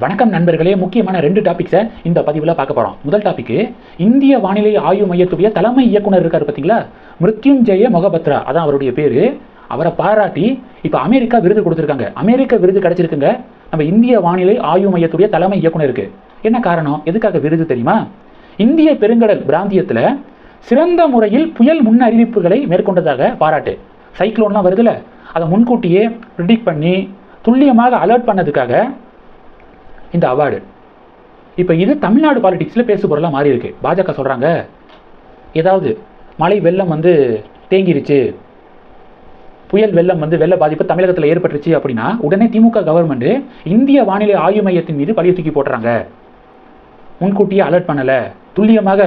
வணக்கம் நண்பர்களே, முக்கியமான 2 டாபிக்ஸை இந்த பதிவில் பார்க்க போகிறோம். முதல் டாபிக், இந்திய வானிலை ஆய்வு மையத்துடைய தலைமை இயக்குனர் இருக்கார் பார்த்தீங்களா, மிருத்யுஞ்சய மொகபத்ரா, அதான் அவருடைய பேர். அவரை பாராட்டி இப்போ அமெரிக்கா விருது கொடுத்துருக்காங்க. அமெரிக்க விருது கிடைச்சிருக்குங்க நம்ம இந்திய வானிலை ஆய்வு மையத்துடைய தலைமை இயக்குனருக்கு. என்ன காரணம், எதுக்காக விருது தெரியுமா? இந்திய பெருங்கடல் பிராந்தியத்தில் சிறந்த முறையில் புயல் முன்னறிவிப்புகளை மேற்கொண்டதாக பாராட்டு. சைக்ளோன்லாம் வருதுல்ல, அதை முன்கூட்டியே ப்ரிடிக்ட் பண்ணி துல்லியமாக அலர்ட் பண்ணதுக்காக இந்த அவார்டு. இப்போ இது தமிழ்நாடு பாலிடிக்ஸில் பேசு பொருளாக மாறி இருக்கு. பாஜக சொல்கிறாங்க, ஏதாவது மழை வெள்ளம் தேங்கிருச்சு, புயல் வெள்ளம் வெள்ள பாதிப்பு தமிழகத்தில் ஏற்பட்டுருச்சு அப்படின்னா உடனே திமுக கவர்மெண்ட் இந்திய வானிலை ஆய்வு மையத்தின் மீது பழிய தூக்கி போட்டுறாங்க. முன்கூட்டியே அலர்ட் பண்ணலை, துல்லியமாக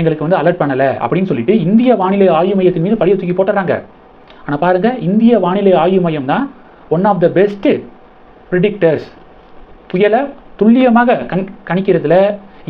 எங்களுக்கு அலர்ட் பண்ணலை அப்படின்னு சொல்லிட்டு இந்திய வானிலை ஆய்வு மையத்தின் மீது பழிய தூக்கி போட்டுறாங்க. ஆனால் பாருங்கள், இந்திய வானிலை ஆய்வு மையம் தான் ஒன் ஆஃப் த பெஸ்ட் ப்ரிடிக்டர்ஸ். புயலை துல்லியமாக கணிக்கிறதுல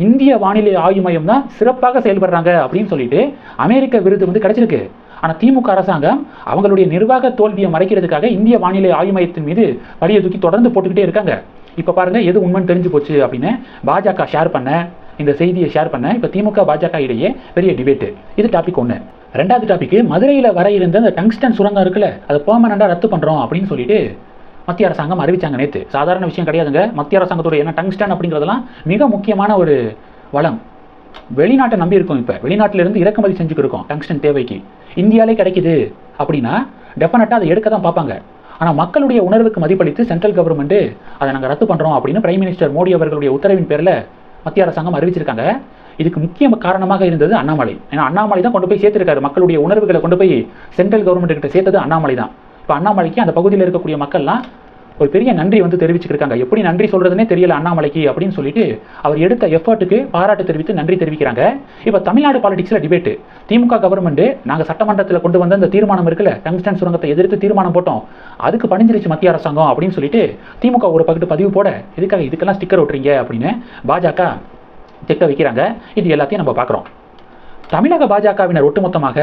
இந்திய வானிலை ஆய்வு மையம் தான் சிறப்பாக செயல்படுறாங்க அப்படின்னு சொல்லிட்டு அமெரிக்க விருது கிடைச்சிருக்கு. ஆனால் திமுக அரசாங்கம் அவங்களுடைய நிர்வாக தோல்வியை மறைக்கிறதுக்காக இந்திய வானிலை ஆய்வு மையத்தின் மீது பழிய தூக்கி தொடர்ந்து போட்டுக்கிட்டே இருக்காங்க. இப்போ பாருங்க, எது உண்மைன்னு தெரிஞ்சு போச்சு அப்படின்னு பாஜக ஷேர் பண்ண இந்த செய்தியை ஷேர் பண்ண இப்போ திமுக பாஜக இடையே பெரிய டிபேட்டு. இது டாபிக் 1. ரெண்டாவது டாபிக், மதுரையில் வர இருந்த அந்த டங்ஸ்டன் சுரங்கம் இருக்குல்ல, அதை பெர்மனண்டாக ரத்து பண்ணுறோம் அப்படின்னு சொல்லிட்டு மத்திய அரசாங்கம் அறிவிச்சாங்க நேற்று. சாதாரண விஷயம் கிடையாதுங்க மத்திய அரசாங்கத்தோட. ஏன்னா டங்ஸ்டன் அப்படிங்கிறதெல்லாம் மிக முக்கியமான ஒரு வளம். வெளிநாட்டை நம்பி இருக்கும். இப்போ வெளிநாட்டிலிருந்து இறக்குமதி செஞ்சுக்கிருக்கோம் டங்ஸ்டன் தேவைக்கு. இந்தியாவிலே கிடைக்குது அப்படின்னா டெஃபினட்டாக அதை எடுக்க தான் பார்ப்பாங்க. ஆனால் மக்களுடைய உணர்வுக்கு மதிப்பளித்து சென்ட்ரல் கவர்மெண்ட் அதை நாங்கள் ரத்து பண்ணுறோம் அப்படின்னு பிரைம் மினிஸ்டர் மோடி அவர்களுடைய உத்தரவின் பேரில் மத்திய அரசாங்கம் அறிவிச்சிருக்காங்க. இதுக்கு முக்கிய காரணமாக இருந்தது அண்ணாமலை. ஏன்னா அண்ணாமலை தான் கொண்டு போய் சேர்த்திருக்காரு. மக்களுடைய உணர்வுகளை கொண்டு போய் சென்ட்ரல் கவர்மெண்ட் கிட்ட சேர்த்தது அண்ணாமலை தான். இப்போ அண்ணாமலைக்கு அந்த பகுதியில் இருக்கக்கூடிய மக்கள்லாம் ஒரு பெரிய நன்றி தெரிவிச்சுருக்காங்க. எப்படி நன்றி சொல்கிறதுனே தெரியல அண்ணாமலைக்கு அப்படின்னு சொல்லிட்டு அவர் எடுத்த எஃபர்ட்டுக்கு பாராட்டு தெரிவித்து நன்றி தெரிவிக்கிறாங்க. இப்போ தமிழ்நாடு பாலிடிக்ஸில் டிபேட்டு. திமுக கவர்மெண்ட் நாங்கள் சட்டமன்றத்தில் கொண்டு வந்த அந்த தீர்மானம் இருக்குல்ல, டங்ஸ்டன் சுரங்கத்தை எதிர்த்து தீர்மானம் போட்டோம், அதுக்கு பணிஞ்சிருச்சு மத்திய அரசாங்கம் அப்படின்னு சொல்லிட்டு திமுக ஒரு பக்கத்து பதிவு போட, இதுக்கெல்லாம் ஸ்டிக்கர் ஓட்டுறீங்க அப்படின்னு பாஜக திட்ட வைக்கிறாங்க. இது எல்லாத்தையும் நம்ம பார்க்குறோம். தமிழக பாஜகவினர் ஒட்டுமொத்தமாக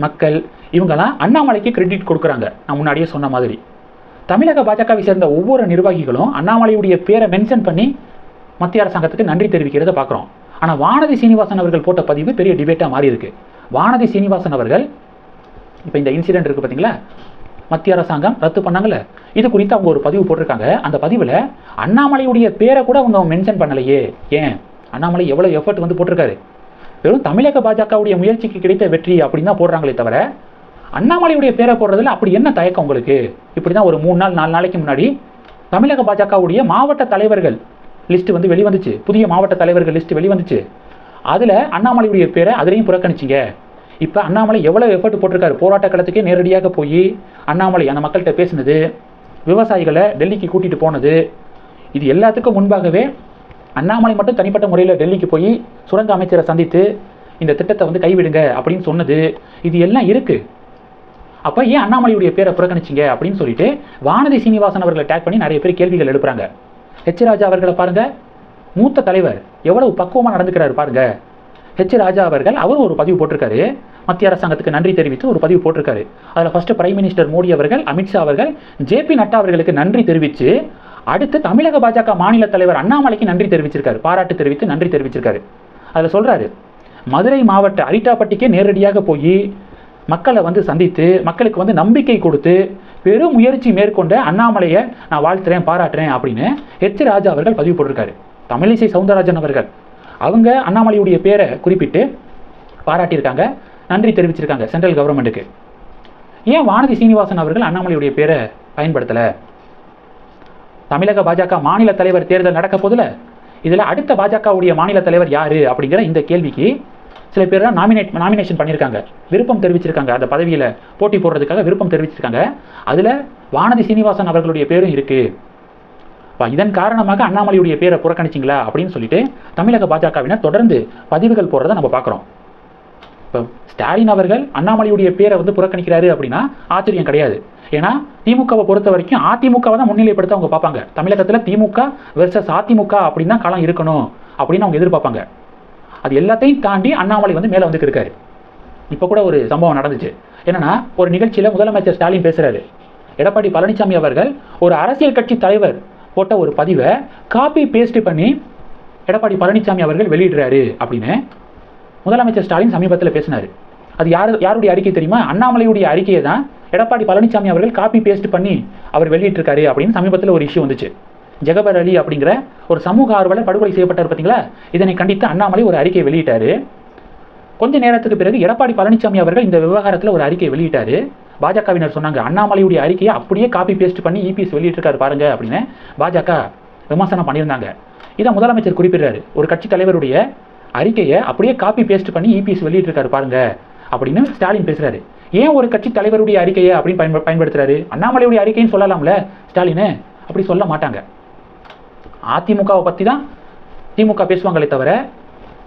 மக்கள் இவங்கெல்லாம் அண்ணாமலைக்கு கிரெடிட் கொடுக்குறாங்க. நான் முன்னாடியே சொன்ன மாதிரி தமிழக பாஜகவை சேர்ந்த ஒவ்வொரு நிர்வாகிகளும் அண்ணாமலையுடைய பேரை மென்ஷன் பண்ணி மத்திய அரசாங்கத்துக்கு நன்றி தெரிவிக்கிறத பார்க்குறோம். ஆனால் வானதி சீனிவாசன் அவர்கள் போட்ட பதிவு பெரிய டிபேட்டாக மாறி இருக்கு. வானதி சீனிவாசன் அவர்கள் இப்போ இந்த இன்சிடென்ட் இருக்குது பார்த்தீங்களா, மத்திய அரசாங்கம் ரத்து பண்ணாங்கல்ல, இது குறித்து அவங்க ஒரு பதிவு போட்டிருக்காங்க. அந்த பதிவில் அண்ணாமலையுடைய பேரை கூட அவங்க மென்ஷன் பண்ணலையே. ஏன்? அண்ணாமலை எவ்வளோ எஃபர்ட் போட்டிருக்காரு. வெறும் தமிழக பாஜகவுடைய முயற்சிக்கு கிடைத்த வெற்றி அப்படின்னு தான் போடுறாங்களே தவிர அண்ணாமலையுடைய பேரை போடுறதுல அப்படி என்ன தயக்கம் உங்களுக்கு? இப்படி தான் ஒரு 3 நாள் 4 நாளைக்கு முன்னாடி தமிழக பாஜகவுடைய மாவட்ட தலைவர்கள் லிஸ்ட் வெளிவந்துச்சு. புதிய மாவட்ட தலைவர்கள் லிஸ்ட் வெளிவந்துச்சு. அதில் அண்ணாமலையுடைய பேரை அதிலையும் புறக்கணிச்சிங்க. இப்போ அண்ணாமலை எவ்வளோ எஃபர்ட் போட்டிருக்காரு. போராட்ட களத்துக்கே நேரடியாக போய் அண்ணாமலை அந்த மக்கள்கிட்ட பேசினது, விவசாயிகளை டெல்லிக்கு கூட்டிகிட்டு போனது, இது எல்லாத்துக்கும் முன்பாகவே அண்ணாமலை மட்டும் தனிப்பட்ட முறையில் டெல்லிக்கு போய் சுரங்க அமைச்சரை சந்தித்து இந்த திட்டத்தை கைவிடுங்க அப்படின்னு சொன்னது, இது எல்லாம் இருக்குது. அப்போ ஏன் அண்ணாமலையுடைய பேரை புறக்கணிச்சிங்க அப்படின்னு சொல்லிட்டு வானதி சீனிவாசன் அவர்களை டேக் பண்ணி நிறைய பேர் கேள்விகள் எழுப்புறாங்க. ஹெச் ராஜா அவர்களை பாருங்க, மூத்த தலைவர் எவ்வளவு பக்குவமாக நடந்துக்கிறாரு பாருங்க. ஹெச் ராஜா அவர்கள் அவரும் ஒரு பதிவு போட்டிருக்காரு. மத்திய அரசாங்கத்துக்கு நன்றி தெரிவித்து ஒரு பதிவு போட்டிருக்காரு. அதில் ஃபர்ஸ்ட் பிரைம் மினிஸ்டர் மோடி அவர்கள், அமித்ஷா அவர்கள், ஜே.பி. நட்டா அவர்களுக்கு நன்றி தெரிவித்து அடுத்து தமிழக பாஜக மாநில தலைவர் அண்ணாமலைக்கு நன்றி தெரிவிச்சிருக்காரு, பாராட்டு தெரிவித்து நன்றி தெரிவிச்சிருக்காரு. அதில் சொல்றாரு, மதுரை மாவட்ட அரிட்டாப்பட்டிக்கே நேரடியாக போய் மக்களை சந்தித்து மக்களுக்கு நம்பிக்கை கொடுத்து பெரும் முயற்சி மேற்கொண்ட அண்ணாமலையை நான் வாழ்த்துறேன், பாராட்டுறேன் அப்படின்னு ஹெச் ராஜா அவர்கள் பதிவு போட்டிருக்காரு. தமிழிசை சவுந்தரராஜன் அவர்கள் அவங்க அண்ணாமலையுடைய பேரை குறிப்பிட்டு பாராட்டியிருக்காங்க, நன்றி தெரிவிச்சிருக்காங்க சென்ட்ரல் கவர்மெண்ட்டுக்கு. ஏன் வானதி சீனிவாசன் அவர்கள் அண்ணாமலையுடைய பேரை பயன்படுத்தலை? தமிழக பாஜக மாநில தலைவர் தேர்தல் நடக்க போதில் இதில் அடுத்த பாஜகவுடைய மாநில தலைவர் யார் அப்படிங்கிற இந்த கேள்விக்கு சில பேர் நாமினேஷன் பண்ணியிருக்காங்க, விருப்பம் தெரிவிச்சிருக்காங்க. அந்த பதவியில் போட்டி போடுறதுக்காக விருப்பம் தெரிவிச்சிருக்காங்க. அதில் வானதி சீனிவாசன் அவர்களுடைய பேரும் இருக்குது. இதன் காரணமாக அண்ணாமலையுடைய பேரை புறக்கணிச்சிங்களா அப்படின்னு சொல்லிட்டு தமிழக பாஜகவினர் தொடர்ந்து பதிவுகள் போடுறதை நம்ம பார்க்குறோம். இப்போ ஸ்டாலின் அவர்கள் அண்ணாமலையுடைய பேரை புறக்கணிக்கிறாரு அப்படின்னா ஆச்சரியம் கிடையாது. ஏன்னா திமுகவை பொறுத்த வரைக்கும் அதிமுகவை தான் முன்னிலைப்படுத்த அவங்க பார்ப்பாங்க. தமிழகத்தில் திமுக வெர்சஸ் அதிமுக அப்படின்னு தான் களம் இருக்கணும் அப்படின்னு அவங்க எதிர்பார்ப்பாங்க. அது எல்லாத்தையும் தாண்டி அண்ணாமலை மேலே இருக்காரு. இப்போ கூட ஒரு சம்பவம் நடந்துச்சு. என்னன்னா, ஒரு நிகழ்ச்சியில் முதலமைச்சர் ஸ்டாலின் பேசுகிறாரு. எடப்பாடி பழனிசாமி அவர்கள் ஒரு அரசியல் கட்சி தலைவர் போட்ட ஒரு பதிவை காப்பி பேஸ்ட் பண்ணி எடப்பாடி பழனிசாமி அவர்கள் வெளியிடுறாரு அப்படின்னு முதலமைச்சர் ஸ்டாலின் சமீபத்தில் பேசினார். அது யாருடைய அறிக்கை தெரியுமா? அண்ணாமலையுடைய அறிக்கையை தான் எடப்பாடி பழனிசாமி அவர்கள் காப்பி பேஸ்ட் பண்ணி அவர் வெளியிட்டிருக்காரு அப்படின்னு சமீபத்தில் ஒரு இஷ்யூ வந்துச்சு. ஜெகபர் அலி அப்படிங்கிற ஒரு சமூக ஆர்வலர் படுகொலை செய்யப்பட்டார் பார்த்தீங்களா? இதனை கண்டித்து அண்ணாமலை ஒரு அறிக்கை வெளியிட்டாரு. கொஞ்ச நேரத்துக்கு பிறகு எடப்பாடி பழனிசாமி அவர்கள் இந்த விவகாரத்தில் ஒரு அறிக்கை வெளியிட்டாரு. பாஜகவினர் சொன்னாங்க, அண்ணாமலையுடைய அறிக்கையை அப்படியே காப்பி பேஸ்ட் பண்ணி இபிஎஸ் வெளியிட்டிருக்காரு பாருங்க அப்படின்னு பாஜக விமர்சனம் பண்ணியிருந்தாங்க. இதை முதலமைச்சர் குறிப்பிடுறாரு, ஒரு கட்சி தலைவருடைய அறிக்கையை அப்படியே காப்பி பேஸ்ட் பண்ணி இபிஎஸ் வெளியிட்டிருக்காரு பாருங்க அப்படின்னு ஸ்டாலின் பேசுறாரு. ஏன் ஒரு கட்சி தலைவருடைய அறிக்கையை அப்படின்னு பயன்படுத்துறாரு? அண்ணாமலையுடைய அறிக்கைன்னு சொல்லலாம்ல ஸ்டாலின். அப்படி சொல்ல மாட்டாங்க. அதிமுகவை பற்றி தான் திமுக பேசுவாங்களே தவிர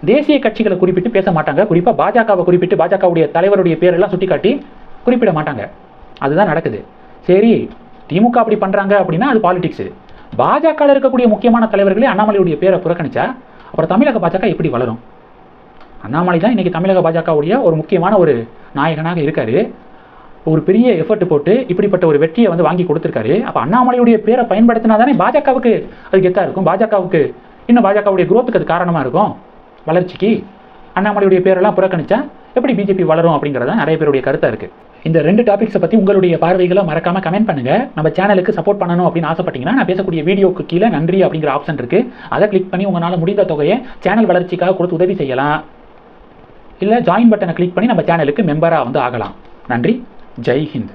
தேசிய கட்சிகளை குறிப்பிட்டு பேச மாட்டாங்க. குறிப்பாக பாஜகவை குறிப்பிட்டு பாஜகவுடைய தலைவருடைய பேரெல்லாம் சுட்டிக்காட்டி குறிப்பிட மாட்டாங்க. அதுதான் நடக்குது. சரி, திமுக அப்படி பண்ணுறாங்க அப்படின்னா அது பாலிடிக்ஸு. பாஜகவில் இருக்கக்கூடிய முக்கியமான தலைவர்களே அண்ணாமலையுடைய பேரை புறக்கணிச்சா அப்புறம் தமிழக பாஜக எப்படி வளரும்? அண்ணாமலை தான் இன்றைக்கி தமிழக பாஜகவுடைய ஒரு முக்கியமான ஒரு நாயகனாக இருக்கார். ஒரு பெரிய எஃபர்ட் போட்டு இப்படிப்பட்ட ஒரு வெற்றியை வாங்கி கொடுத்துருக்காரு. அப்போ அண்ணாமலையுடைய பேரை பயன்படுத்தினா தானே பாஜகவுக்கு அது கெத்தாக இருக்கும், பாஜகவுக்கு இன்னும் பாஜகவுடைய குரோத்துக்கு அது காரணமாக இருக்கும், வளர்ச்சிக்கு. அண்ணாமலையுடைய பேரெல்லாம் புறக்கணிச்சா எப்படி பிஜேபி வளரும் அப்படிங்கிறத நிறைய பேருடைய கருத்தாக இருக்குது. இந்த 2 டாபிக்ஸை பற்றி உங்களுடைய பார்வைகளை மறக்காமல் கமெண்ட் பண்ணுங்கள். நம்ம சேனலுக்கு சப்போர்ட் பண்ணணும் அப்படின்னு ஆசைப்பட்டீங்கன்னா நான் பேசக்கூடிய வீடியோக்கு கீழே நன்றி அப்படிங்கிற ஆப்ஷன் இருக்குது. அதை கிளிக் பண்ணி உங்களால் முடிந்த தொகையை சேனல் வளர்ச்சிக்காக கொடுத்து உதவி செய்யலாம். இல்லை ஜாயின் பட்டனை கிளிக் பண்ணி நம்ம சேனலுக்கு மெம்பராக ஆகலாம். நன்றி. ஜெய் ஹிந்த்.